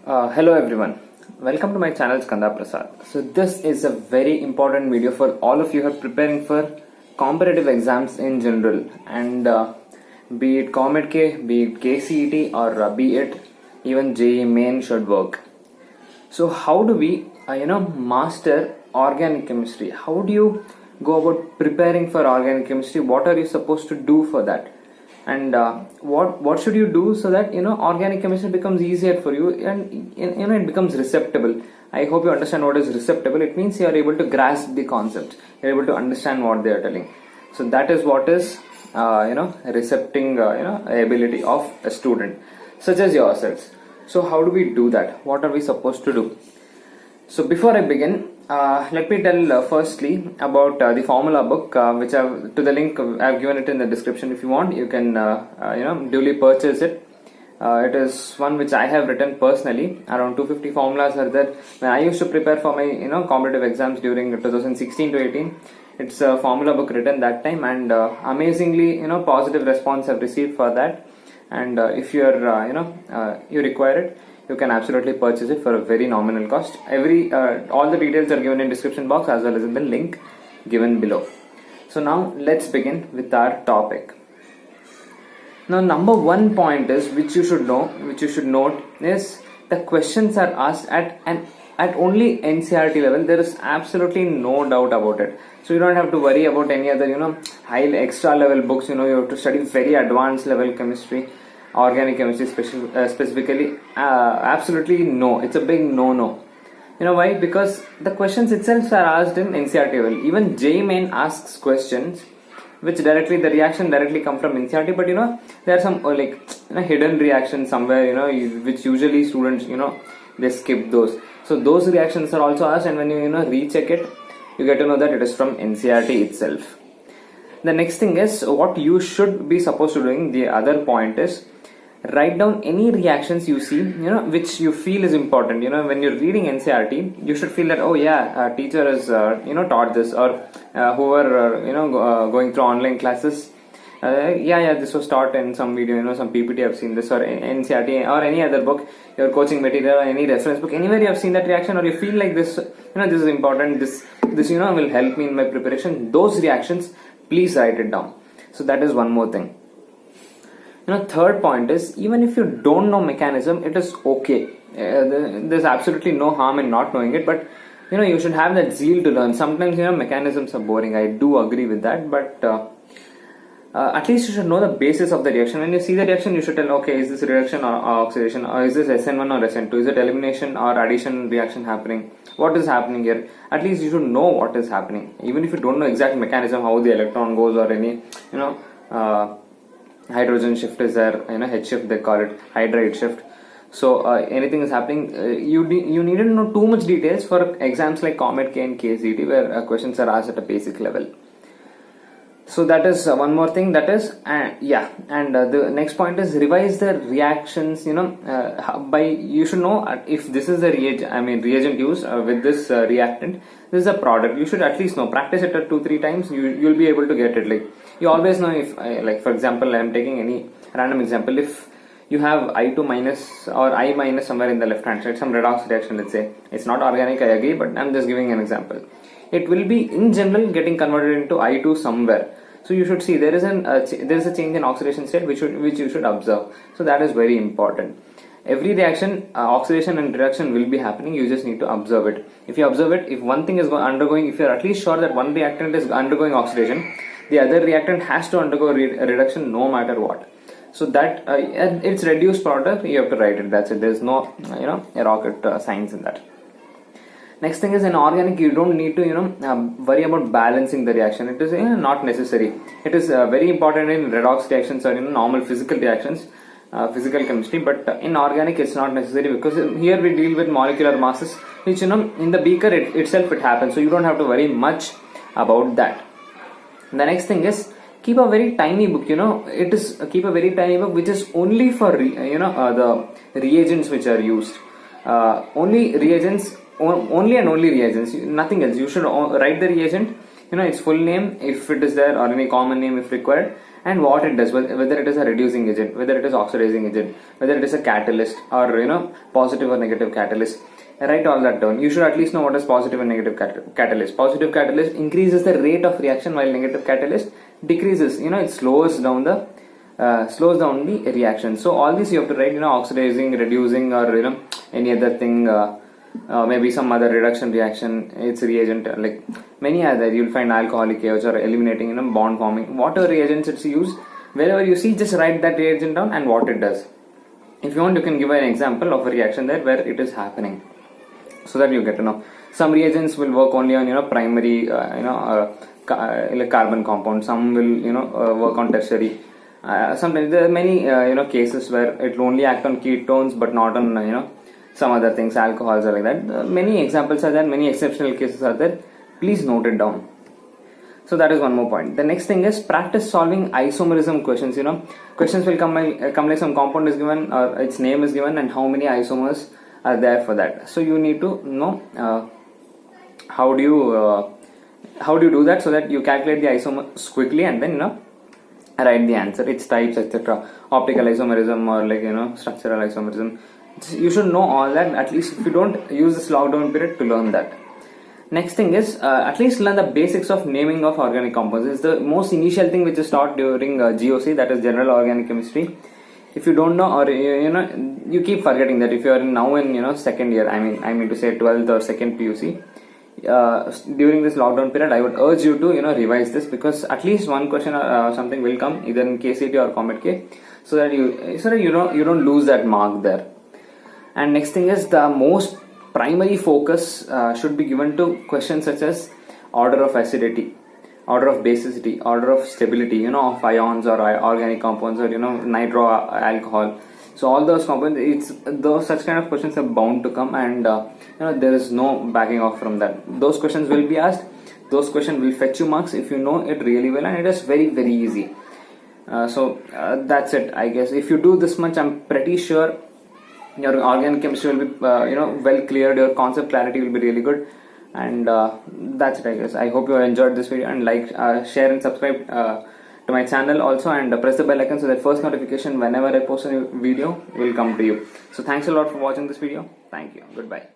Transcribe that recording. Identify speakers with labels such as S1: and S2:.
S1: Hello everyone, welcome to my channel Skanda Prasad. So this is a very important video for all of you who are preparing for competitive exams in general, and be it COMEDK, be it KCET, or be it even JEE main should work. So how do we master organic chemistry? How do you go about preparing for organic chemistry? What are you supposed to do for that? And what should you do so that organic chemistry becomes easier for you, and it becomes receptible. I hope you understand what is receptible. It means you are able to grasp the concept, you're able to understand what they are telling. So that is what is recepting ability of a student such as yourselves. So how do we do that? What are we supposed to do? So before I begin, let me tell firstly about the formula book, which I've to the link I've given it in the description. If you want, you can duly purchase it. It is one which I have written personally. Around 250 formulas are there. When I used to prepare for my competitive exams during 2016 to 18, it's a formula book written that time, and amazingly positive response I've received for that. And if you are you require it, you can absolutely purchase it for a very nominal cost. All the details are given in description box as well as in the link given below. So now let's begin with our topic. Now number one point is which you should note is the questions are asked at only NCERT level. There is absolutely no doubt about it. So you don't have to worry about any other high extra level books. You have to study very advanced level chemistry, organic chemistry specifically. Absolutely no, it's a big no. Why? Because the questions itself are asked in NCERT level. Even JEE Main asks questions which the reaction directly come from NCERT, but there are some hidden reactions somewhere which usually students they skip those. So those reactions are also asked, and when you recheck it, you get to know that it is from NCERT itself. The next thing is what you should be supposed to doing. The other point is write down any reactions you see which you feel is important. When you're reading NCERT, you should feel that, oh yeah, teacher has taught this, or whoever going through online classes, this was taught in some video, some PPT I've seen this, or NCERT or any other book, your coaching material or any reference book, anywhere you have seen that reaction, or you feel like this this is important, this will help me in my preparation. Those reactions, please write it down. So that is one more thing. Third point is, even if you don't know mechanism, it is okay. There's absolutely no harm in not knowing it, but you should have that zeal to learn. Sometimes mechanisms are boring. I do agree with that, but at least you should know the basis of the reaction. When you see the reaction, you should tell, okay, is this reduction or oxidation, or is this SN1 or SN2? Is it elimination or addition reaction happening? What is happening here? At least you should know what is happening, even if you don't know exact mechanism, how the electron goes, or any hydrogen shift is there, H shift they call it, hydride shift. So anything is happening, you needn't know too much details for exams like COMEDK and KCET, where questions are asked at a basic level. So that is one more thing. That is the next point is revise the reactions. You should know if this is the reagent used with this reactant. This is a product. You should at least know. Practice it 2-3 times. You'll be able to get it. Like you always know if for example, I am taking any random example. If you have I2 minus or I minus somewhere in the left hand side, some redox reaction, let's say it's not organic, I agree, but I'm just giving an example. It will be in general getting converted into I2 somewhere. So you should see there is a change in oxidation state which you should observe. So that is very important. Every reaction, oxidation and reduction will be happening. You just need to observe it. If you observe it, if one thing is undergoing, if you are at least sure that one reactant is undergoing oxidation, the other reactant has to undergo a reduction no matter what. So that it's reduced product, you have to write it. That's it. There's no a rocket science in that. Next thing is, in organic, you don't need to worry about balancing the reaction. It is not necessary. It is very important in redox reactions or normal physical reactions, physical chemistry. But in organic, it's not necessary, because here we deal with molecular masses, which in the beaker itself it happens. So you don't have to worry much about that. The next thing is, keep a very tiny book. Keep a very tiny book which is only for the reagents which are used. Only reagents. Only and only reagents, nothing else. You should write the reagent. its full name if it is there, or any common name if required, and what it does, whether it is a reducing agent, whether it is oxidizing agent, whether it is a catalyst, or positive or negative catalyst. Write all that down. You should at least know what is positive and negative catalyst. Positive catalyst increases the rate of reaction, while negative catalyst decreases. It slows down the reaction. So all these you have to write. Oxidizing, reducing, or any other thing. Maybe some other reduction reaction. It's reagent, like many other. You'll find alcoholic AOH or eliminating, bond forming. Whatever reagents it's used, wherever you see, just write that reagent down and what it does. If you want, you can give an example of a reaction there where it is happening, so that you get to know. Some reagents will work only on primary like carbon compound. Some will work on tertiary. Sometimes there are many cases where it will only act on ketones but not on some other things, alcohols or like that. Many examples are there, many exceptional cases are there. Please note it down. So that is one more point. The next thing is practice solving isomerism questions. Questions will come like some compound is given or its name is given and how many isomers are there for that. So you need to know how do you do that, so that you calculate the isomers quickly and then write the answer, its types, etc. Optical isomerism or like structural isomerism. You should know all that, at least if you don't use this lockdown period to learn that. Next thing is at least learn the basics of naming of organic compounds. It's the most initial thing which is taught during GOC, that is General Organic Chemistry. If you don't know, or you keep forgetting that, if you are now in second year, I mean to say 12th or second PUC, during this lockdown period, I would urge you to revise this, because at least one question or something will come either in KCT or COMEDK, so that you don't lose that mark there. And next thing is the most primary focus should be given to questions such as order of acidity, order of basicity, order of stability, of ions or organic compounds, or nitro alcohol. So all those compounds, those such kind of questions are bound to come, and there is no backing off from that. Those questions will be asked. Those questions will fetch you marks if you know it really well, and it is very, very easy. So that's it, I guess. If you do this much, I'm pretty sure your organic chemistry will be well cleared. Your concept clarity will be really good, and that's it, I guess. I hope you enjoyed this video, and like, share and subscribe to my channel also, and press the bell icon so that first notification whenever I post a new video will come to you. So thanks a lot for watching this video. Thank you. Goodbye.